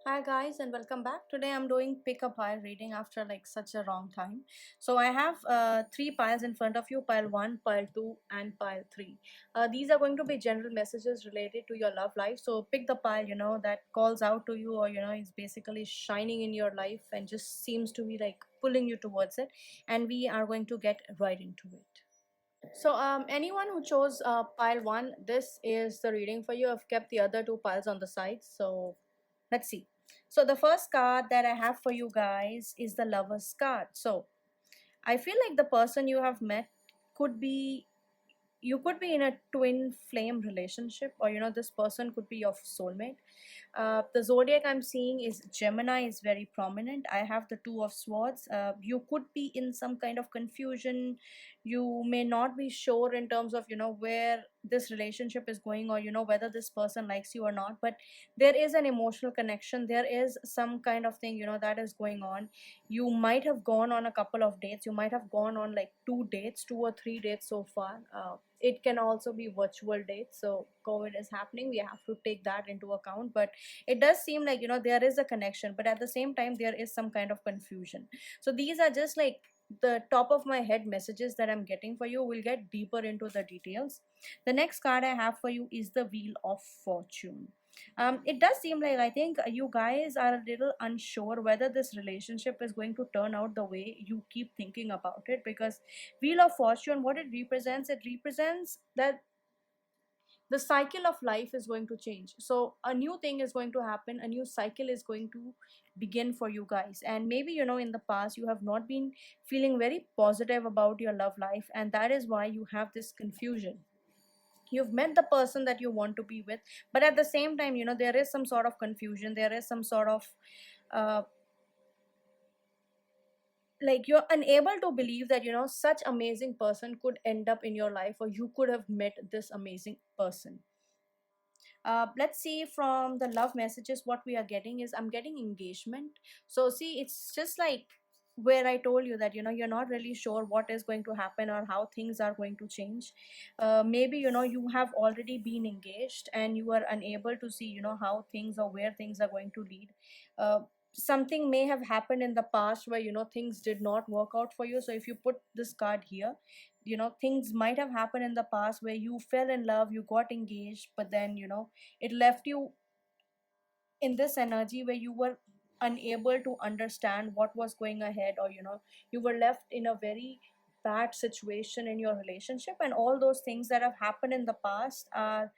Hi guys and welcome back. Today I'm doing pick a pile reading after like such a long time. So I have three piles in front of you, pile 1, pile 2 and pile 3. These are going to be general messages related to your love life. So pick the pile, that calls out to you or is basically shining in your life and just seems to be like pulling you towards it, and we are going to get right into it. So anyone who chose pile 1, this is the reading for you. I've kept the other two piles on the side. So let's see. So the first card that I have for you guys is the Lover's card. So I feel like the person you have met could be you could be in a twin flame relationship, or this person could be your soulmate. The zodiac I'm seeing is Gemini is very prominent. I have the Two of Swords. You could be in some kind of confusion. You may not be sure in terms of where this relationship is going, or whether this person likes you or not, but there is an emotional connection. There is some kind of thing that is going on. You might have gone on a couple of dates. You might have gone on like two or three dates so far. It can also be virtual dates, so COVID is happening, we have to take that into account. But it does seem like there is a connection, but at the same time there is some kind of confusion. So these are just like the top of my head messages that I'm getting for you. We'll get deeper into the details. The next card I have for you is the Wheel of Fortune. It does seem like, I think, you guys are a little unsure whether this relationship is going to turn out the way you keep thinking about it, because Wheel of Fortune, what it represents that the cycle of life is going to change. So a new thing is going to happen, a new cycle is going to begin for you guys. And maybe in the past you have not been feeling very positive about your love life, and that is why you have this confusion. You've met the person that you want to be with, but at the same time there is some sort of confusion. There is some sort of uh, like you're unable to believe that such amazing person could end up in your life, or you could have met this amazing person. Let's see, from the love messages what we are getting is, I'm getting engagement. So see, it's just like where I told you that you're not really sure what is going to happen or how things are going to change. Maybe you have already been engaged and you are unable to see how things or where things are going to lead. uh, Something may have happened in the past where things did not work out for you. So if you put this card here, things might have happened in the past where you fell in love, you got engaged, but then it left you in this energy where you were unable to understand what was going ahead, or you were left in a very bad situation in your relationship, and all those things that have happened in the past are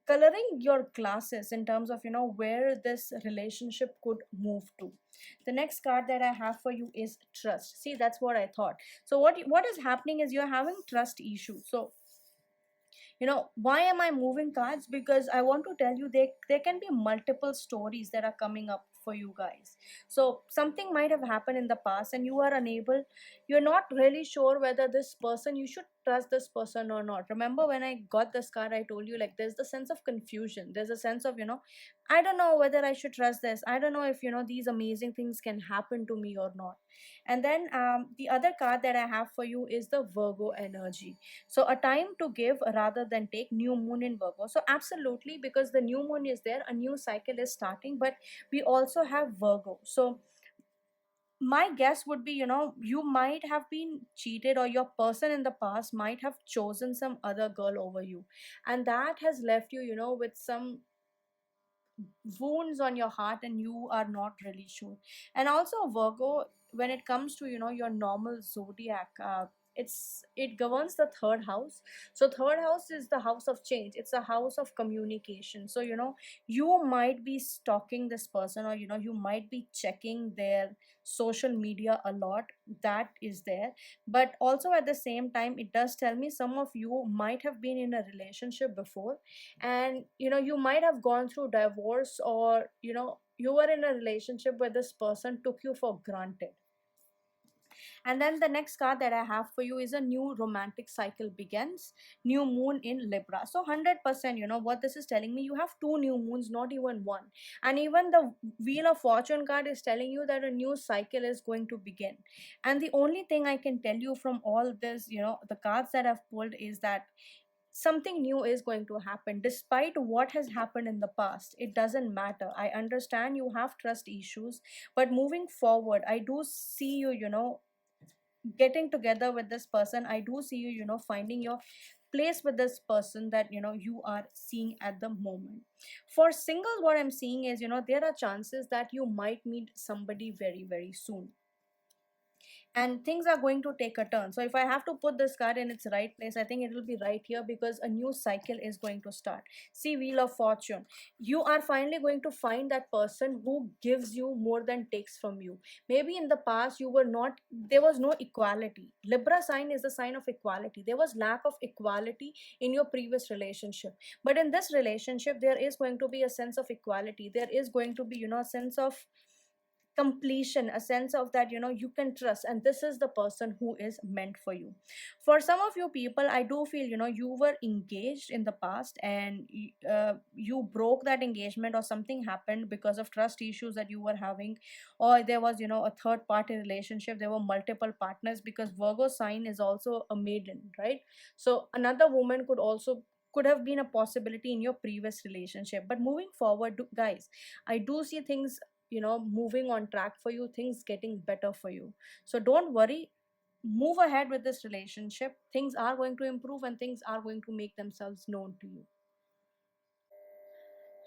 coloring your glasses in terms of where this relationship could move to. The next card that I have for you is trust. See, that's what I thought. So what is happening is you're having trust issues. So why am I moving cards? Because I want to tell you, there can be multiple stories that are coming up for you guys. So something might have happened in the past and you are unable, you're not really sure whether this person, you should trust this person or not. Remember when I got this card, I told you like there's the sense of confusion. There's a sense of I don't know whether I should trust this. I don't know if these amazing things can happen to me or not. And then the other card that I have for you is the Virgo energy. So a time to give rather than take, new moon in Virgo. So absolutely, because the new moon is there, a new cycle is starting, but we also have Virgo. So my guess would be you might have been cheated, or your person in the past might have chosen some other girl over you, and that has left you with some wounds on your heart, and you are not really sure. And also Virgo, when it comes to your normal zodiac, it governs the third house. So third house is the house of change. It's a house of communication. So you might be stalking this person, or you might be checking their social media a lot. That is there. But also at the same time, it does tell me some of you might have been in a relationship before, and you might have gone through divorce, or you were in a relationship where this person took you for granted. And then the next card that I have for you is, a new romantic cycle begins, new moon in Libra. So 100%, what this is telling me, you have two new moons, not even one. And even the Wheel of Fortune card is telling you that a new cycle is going to begin. And the only thing I can tell you from all this, the cards that I've pulled, is that something new is going to happen despite what has happened in the past. It doesn't matter. I understand you have trust issues, but moving forward, I do see you, getting together with this person. I do see you, finding your place with this person that you are seeing at the moment. For singles, what I'm seeing is, there are chances that you might meet somebody very, very soon, and things are going to take a turn. So if I have to put this card in its right place, I think it will be right here, because a new cycle is going to start. See, wheel of fortune. You are finally going to find that person who gives you more than takes from you. Maybe in the past you were not, there was no equality. Libra sign is the sign of equality. There was lack of equality in your previous relationship, but in this relationship there is going to be a sense of equality. There is going to be, a sense of completion, a sense of that, you can trust, and this is the person who is meant for you. For some of you people, I do feel, you were engaged in the past, and you broke that engagement, or something happened because of trust issues that you were having, or there was, a third party relationship. There were multiple partners, because Virgo sign is also a maiden, right? So another woman could have been a possibility in your previous relationship. But moving forward, guys, I do see things, moving on track for you, things getting better for you. So don't worry, move ahead with this relationship. Things are going to improve, and things are going to make themselves known to you.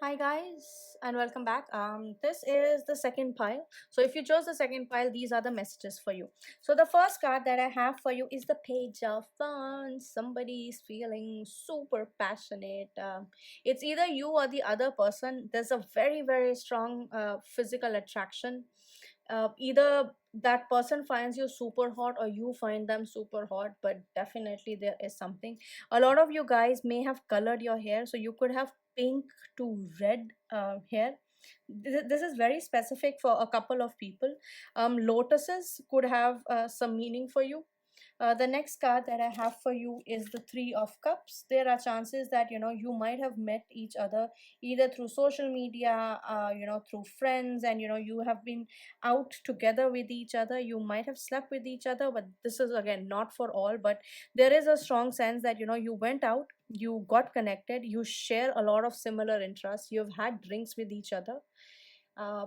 Hi guys, and welcome back. This is the second pile. So if you chose the second pile, these are the messages for you. So the first card that I have for you is the Page of Wands. Somebody is feeling super passionate. It's either you or the other person. There's a very, very strong physical attraction. Either that person finds you super hot, or you find them super hot, but definitely there is something. A lot of you guys may have colored your hair, so you could have pink to red hair. This is very specific for a couple of people. Lotuses could have some meaning for you. The next card that I have for you is the Three of Cups. There are chances that you might have met each other either through social media, through friends, and you have been out together with each other. You might have slept with each other, but this is again not for all. But there is a strong sense that you went out, you got connected, you share a lot of similar interests, you've had drinks with each other. Uh,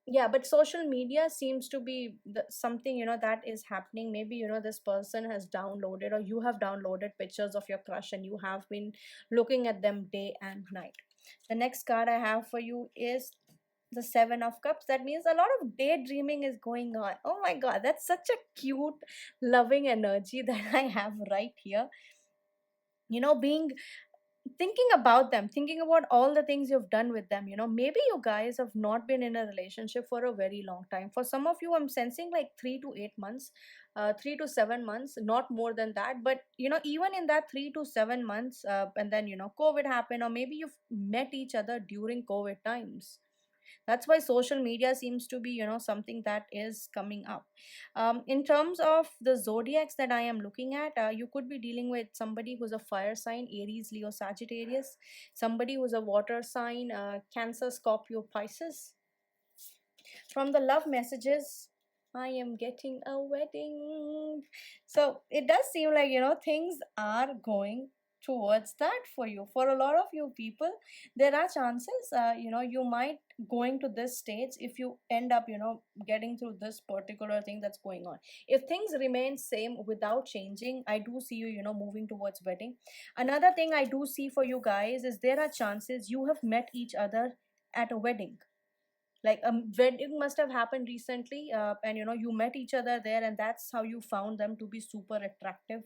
yeah, but social media seems to be something that is happening. Maybe this person has downloaded, or you have downloaded pictures of your crush, and you have been looking at them day and night. The next card I have for you is the Seven of Cups. That means a lot of daydreaming is going on. Oh my god, that's such a cute, loving energy that I have right here. Being, thinking about them, thinking about all the things you've done with them. Maybe you guys have not been in a relationship for a very long time. For some of you, I'm sensing like 3 to 8 months, 3 to 7 months, not more than that. But even in that 3 to 7 months, and then COVID happened, or maybe you've met each other during COVID times. That's why social media seems to be something that is coming up. In terms of the zodiacs that I am looking at, you could be dealing with somebody who's a fire sign, Aries, Leo, Sagittarius. Somebody who's a water sign, Cancer, Scorpio, Pisces. From the love messages, I am getting a wedding. So it does seem like things are going towards that for you. For a lot of you people, there are chances, you might going to this stage if you end up getting through this particular thing that's going on. If things remain same without changing, I do see you moving towards wedding. Another thing I do see for you guys is there are chances you have met each other at a wedding. Like a wedding must have happened recently, and you met each other there, and that's how you found them to be super attractive.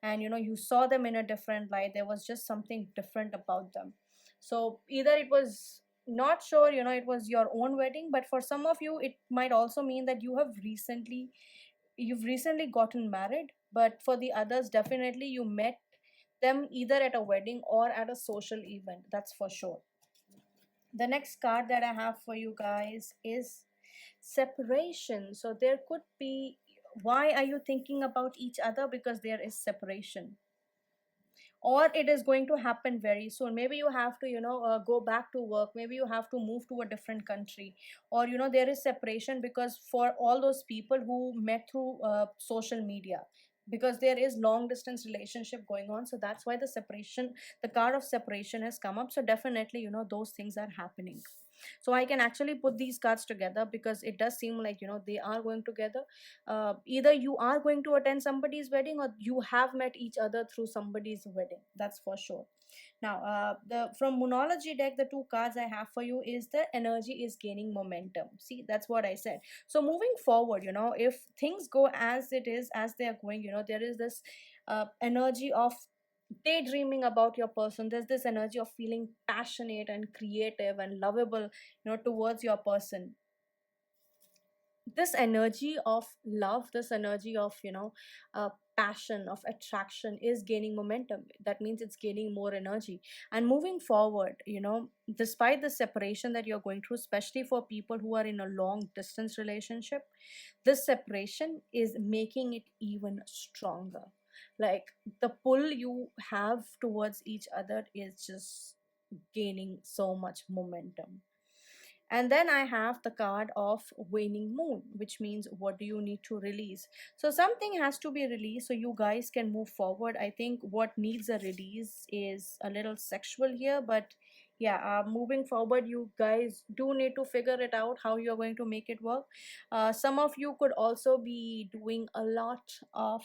And you saw them in a different light. There was just something different about them. So either it was, not sure, it was your own wedding, but for some of you it might also mean that you've recently gotten married. But for the others, definitely you met them either at a wedding or at a social event, that's for sure. The next card that I have for you guys is separation. So there could be, why are you thinking about each other? Because there is separation, or it is going to happen very soon. Maybe you have to go back to work, maybe you have to move to a different country, or there is separation because for all those people who met through social media, because there is long distance relationship going on. So that's why the separation, the card of separation has come up. So definitely, those things are happening. So I can actually put these cards together because it does seem like, they are going together. Either you are going to attend somebody's wedding, or you have met each other through somebody's wedding, that's for sure. Now, the from Moonology deck, the two cards I have for you is the energy is gaining momentum. See, that's what I said. So moving forward, if things go as it is, as they are going, there is this energy of daydreaming about your person. There's this energy of feeling passionate and creative and lovable, towards your person. This energy of love, this energy of passion, of attraction is gaining momentum. That means it's gaining more energy. And moving forward, despite the separation that you're going through, especially for people who are in a long distance relationship, this separation is making it even stronger. Like, the pull you have towards each other is just gaining so much momentum. And then I have the card of waning moon, which means what do you need to release? So something has to be released so you guys can move forward. I think what needs a release is a little sexual here, but yeah, moving forward, you guys do need to figure it out how you're going to make it work. Some of you could also be doing a lot of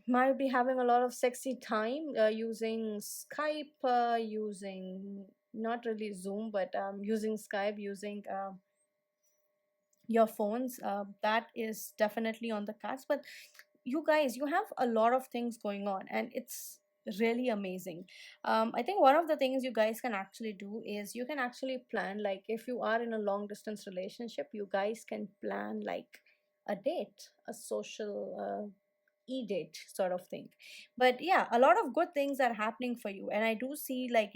might be having a lot of sexy time using Skype, using not really Zoom, but using Skype, using your phones. That is definitely on the cards. But you guys, you have a lot of things going on, and it's really amazing. I think one of the things you guys can actually do is you can actually plan, like, if you are in a long distance relationship, you guys can plan like a date, a social e-date sort of thing. But yeah, a lot of good things are happening for you, and I do see, like,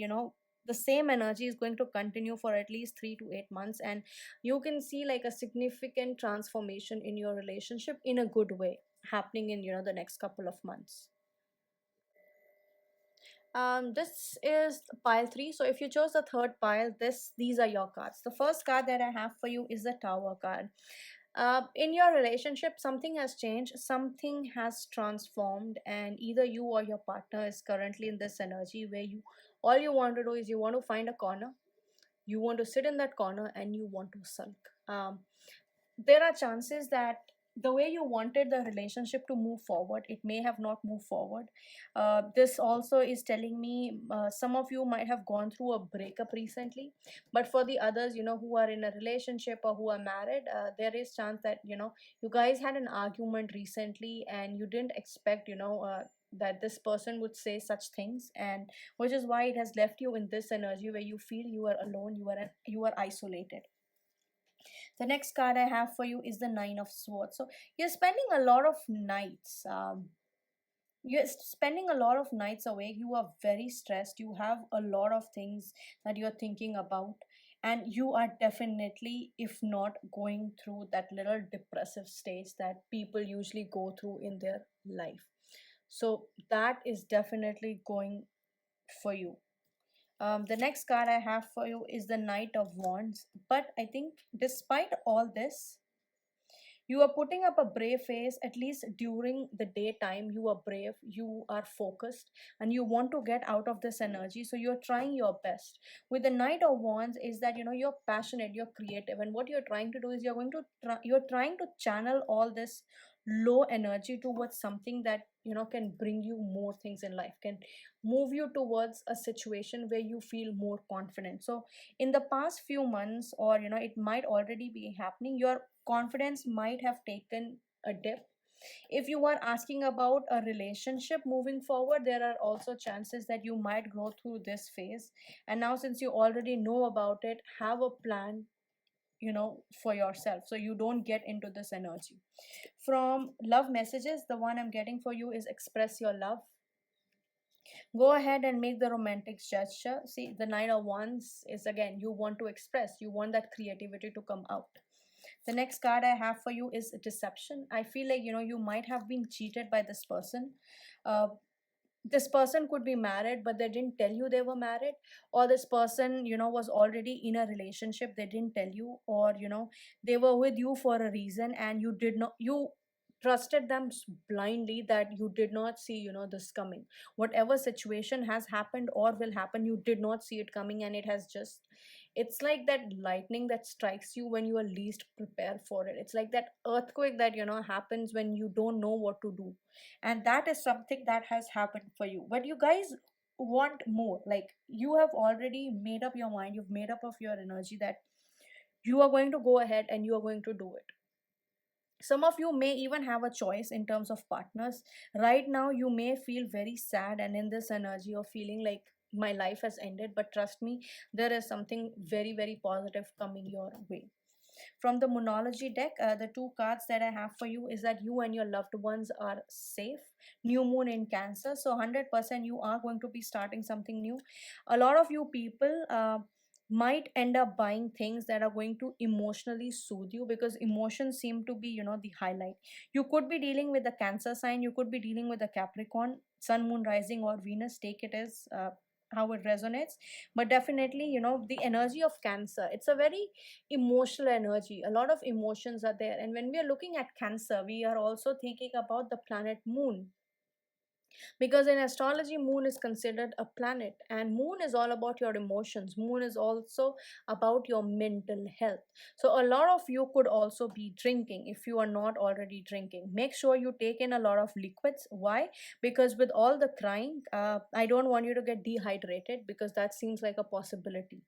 the same energy is going to continue for at least 3 to 8 months, and you can see like a significant transformation in your relationship in a good way happening in the next couple of months. This is pile 3. So if you chose the third pile, these are your cards. The first card that I have for you is the Tower card. In your relationship, something has changed, something has transformed, and either you or your partner is currently in this energy where you all you want to do is you want to find a corner, you want to sit in that corner, and you want to sulk. There are chances that the way you wanted the relationship to move forward, it may have not moved forward. This also is telling me some of you might have gone through a breakup recently, but for the others, who are in a relationship or who are married, there is chance that you guys had an argument recently, and you didn't expect that this person would say such things, and which is why it has left you in this energy where you feel you are alone, you are isolated. The next card I have for you is the Nine of Swords. So you're spending a lot of nights. You're spending a lot of nights awake. You are very stressed. You have a lot of things that you're thinking about. And you are definitely, if not going through that little depressive stage that people usually go through in their life. So that is definitely going for you. The next card I have for you is the Knight of Wands. But I think despite all this, you are putting up a brave face. At least during the daytime, you are brave, you are focused, and you want to get out of this energy. So you're trying your best. With the Knight of Wands is that you're passionate, you're creative, and what you're trying to do is you're trying to channel all this low energy towards something that can bring you more things in life, can move you towards a situation where you feel more confident. So in the past few months, or it might already be happening, your confidence might have taken a dip. If you are asking about a relationship moving forward, there are also chances that you might go through this phase. And now, since you already know about it, have a plan for yourself so you don't get into this energy. From love messages, the one I'm getting for you is express your love. Go ahead and make the romantic gesture. See, the Nine of Wands is, again, you want to express, you want that creativity to come out. The next card I have for you is deception. I feel like you might have been cheated by this person. uh, this person could be married, but they didn't tell you they were married, or this person was already in a relationship, they didn't tell you, or they were with you for a reason, and you trusted them blindly, that you did not see, this coming. Whatever situation has happened or will happen, you did not see it coming, and it has just, it's like that lightning that strikes you when you are least prepared for it. It's like that earthquake that happens when you don't know what to do. And that is something that has happened for you. But you guys want more. Like, you have already made up your mind, you've made up of your energy that you are going to go ahead and you are going to do it. Some of you may even have a choice in terms of partners. Right now you may feel very sad and in this energy of feeling like my life has ended, but trust me, there is something very, very positive coming your way. From the Monology deck, the two cards that I have for you is that you and your loved ones are safe. New moon in Cancer, so 100% you are going to be starting something new. A lot of you people might end up buying things that are going to emotionally soothe you, because emotions seem to be, the highlight. You could be dealing with the Cancer sign, you could be dealing with the Capricorn, Sun, Moon, Rising, or Venus. Take it as how it resonates. But definitely, the energy of Cancer, it's a very emotional energy. A lot of emotions are there, and when we are looking at Cancer, we are also thinking about the planet Moon, because in astrology moon is considered a planet, and moon is all about your emotions. Moon is also about your mental health. So a lot of you could also be drinking. If you are not already drinking, make sure you take in a lot of liquids. Why? Because with all the crying, I don't want you to get dehydrated, because that seems like a possibility.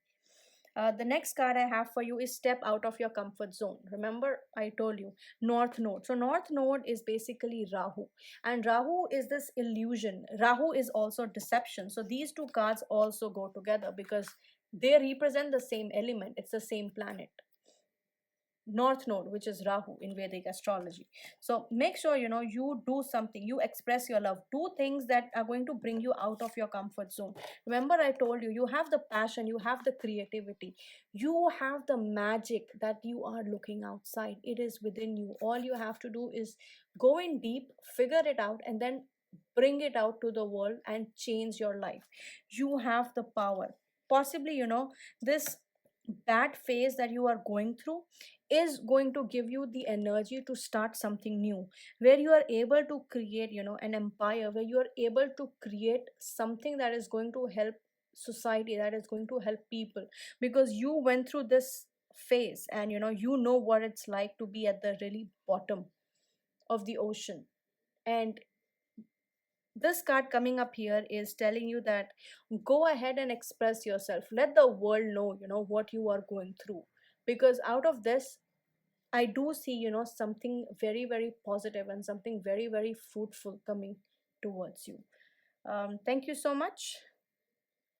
The next card I have for you is step out of your comfort zone. Remember, I told you North Node. So, North Node is basically Rahu, and Rahu is this illusion. Rahu is also deception. So, these two cards also go together because they represent the same element, it's the same planet. North Node, which is Rahu in Vedic astrology. So make sure you do something, you express your love, do things that are going to bring you out of your comfort zone. Remember, I told you, you have the passion, you have the creativity, you have the magic that you are looking outside. It is within you. All you have to do is go in deep, figure it out, and then bring it out to the world and change your life. You have the power. Possibly, this bad phase that you are going through is going to give you the energy to start something new, where you are able to create an empire, where you are able to create something that is going to help society, that is going to help people, because you went through this phase, and you know what it's like to be at the really bottom of the ocean. And this card coming up here is telling you that go ahead and express yourself, let the world know what you are going through, because out of this I do see something very, very positive and something very, very fruitful coming towards you. Thank you so much.